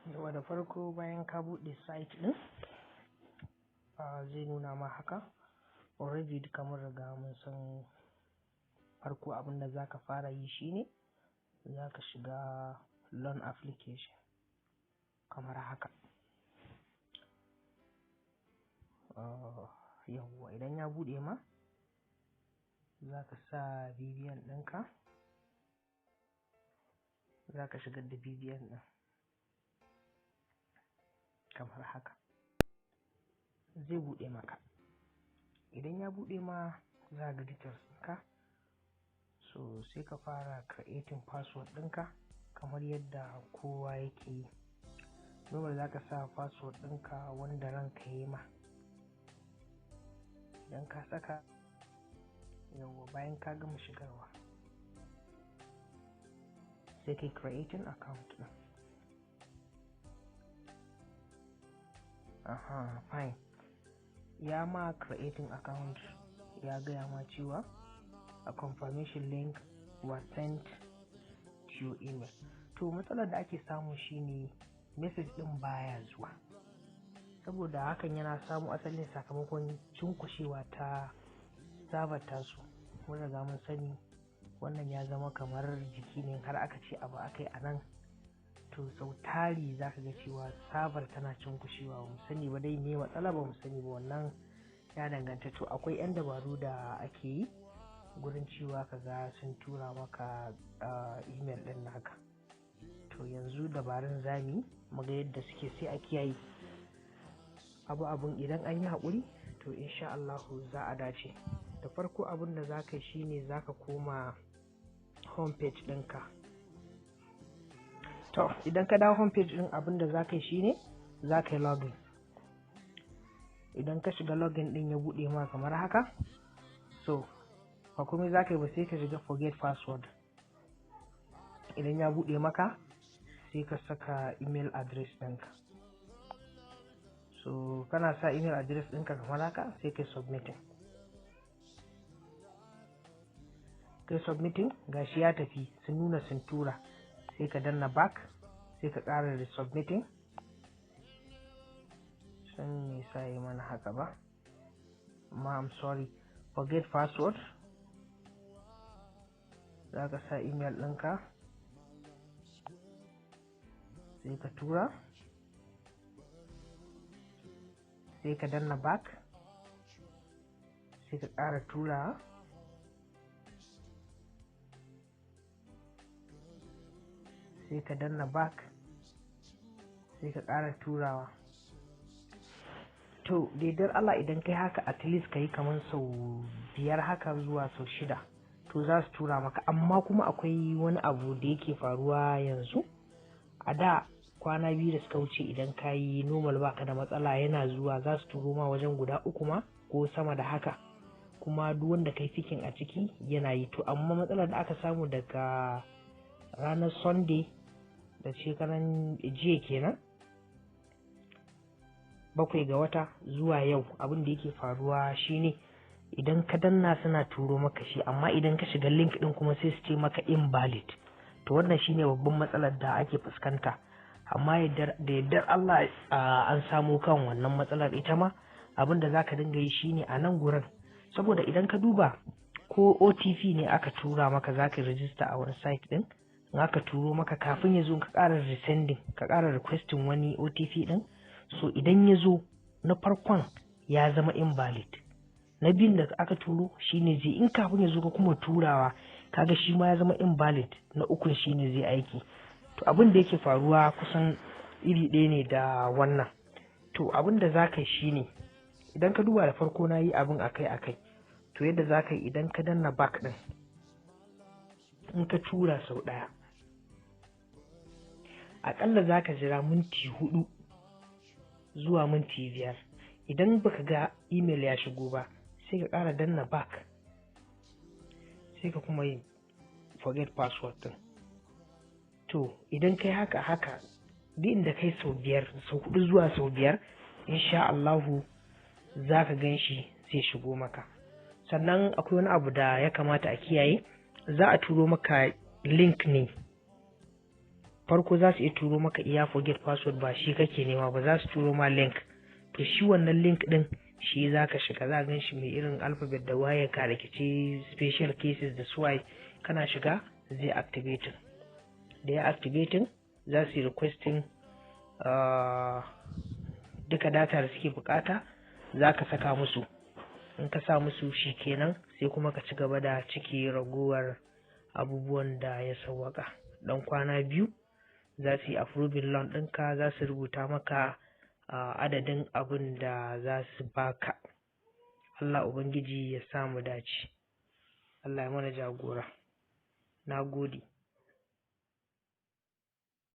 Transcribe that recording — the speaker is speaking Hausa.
Yawa da farko bayan ka buɗe site ɗin zai nuna ma haka already duka mun riga mun san farko abin da zaka fara yi shine zaka shiga loan application kamar haka. Yawwa idan ya buɗe ma zaka sa BVN ɗinka, zaka shigar da BVN ɗin kamar haka zai buɗe maka. Idan ya buɗe ma za ga details ɗinka, so sai ka fara creating password ɗinka kamar yadda kowa yake yi. Dole za ka sa password ɗinka wanda ranka yi ma. Idan ka saka yawwa bayan ka gama shigarwa sai kai creating account ɗin. Fine. Ya ma creating account ya gaya ma cewa a confirmation link was sent to your email. To matsalar da ake samu shine message ɗin baya zuwa, saboda hakan yana samu asalin sakamakon cunkushewa ta server tasu. Mun riga mun sani wannan ya zama kamar jiki ne, har aka ce abu akai a nan to sau tari za ka ga cewa server tana cunkushewa. Mu sani ba dai me matsala, ba mu sani ba, wannan ya danganta. To akwai 'yan dabaru da ake yi gurin cewa kaga sun tura maka email ɗin naka. To yanzu dabarun zami mu ga yadda suke, sai a kiyaye abun idan an yi haƙuri to insha Allahu za a dace. Da farko abin da za ka yi shine za ka koma homepage ɗinka. To idan ka dawo homepage ɗin abin da za ka yi shine za ka yi login. Idan ka shiga login ɗin ya buɗe ma kamar haka, so ba komai za ka yi ba sai ka shiga forget password. Idan ya buɗe maka sai ka saka email address ɗinka. So kana sa email address ɗinka kamar haka sai kai submitting. Kai submitting gashi ya tafi, sun nuna sun tura, sai ka danna back sai ka ƙara da submitting. Sun me sa yi mana haka ba, amma I'm sorry. Forget password, za ka sa email ɗinka sai ka tura, sai ka danna back sai ka ƙara tura, sai ka danna back sai ka ƙara turawa. To daidar Allah idan kai haka at least ka yi kamar sau 5 haka zuwa sau 6 to za su tura maka. Amma kuma akwai wani abu da yake faruwa yanzu. A da kwana 2 da suka wuce idan ka yi normal baka da matsala yana zuwa, za su turo ma wajen guda 3 ma ko sama da haka, kuma duk wanda kai fikin a ciki yana yi. To amma matsalar da aka samu daga ranar Sunday da shekaran jiya kenan 7 ga wata zuwa yau, abin da yake faruwa shine idan ka danna suna turo maka shi, amma idan ka shiga link din kuma sai su ce maka invalid. To wannan shine babban matsalar da ake fuskanta. Amma da yardar Allah an samu kan wannan matsalar ita ma. Abin da zaka dinga yi shine a nan gurin, saboda idan ka duba ko OTP ne aka tura maka zaka register a wani site din, in aka turo maka kafin ya zo ka ƙara resending, ka ƙara requesting wani OTP din. So idan ya zo na farkon ya zama invalid, na biyun da aka turo shine zai, in kafin ya zo ka kuma turawa kaga shi ma ya zama invalid, na ukun shine zai aiki. To abin da yake faruwa kusan iri ɗaya ne da wannan. To abin da za ka yi shine idan ka duba da farko na yi abin akai-akai, to yadda za ka yi idan ka danna back ɗin, in ka tura sau 1 aƙalla za ka jira minti 4 zuwa minti 5. Idan baka ga email ya shigo ba sai ka ƙara danna back sai ka kuma yi forget password ɗin. To idan kai haka duk inda kai sau 4 zuwa sau 5 insha Allahu za ka gan shi zai shigo maka. Sannan akwai wani abu da ya kamata a kiyaye, za a turo maka link ne farko za su iya turo maka iya forget password, ba shi kake nema ba, za su turo ma link. To shi wannan link din shi za ka shiga, za gan shi mai irin alphabet da waye ka rikici special cases da suwaye, kana shiga zai activating. Da ya activating za su yi requesting duka data da suke bukata, za ka saka musu. In ka sa musu shi kenan sai kuma ka ci gaba da ciki ragowar abubuwan da ya sawwaka. Dan kwana 2 za su yi approving loan ɗinka, za su rubuta maka adadin abin da za su baka. Allah Ubangiji ya samu dace. Allah ya mana jagora. Na gode.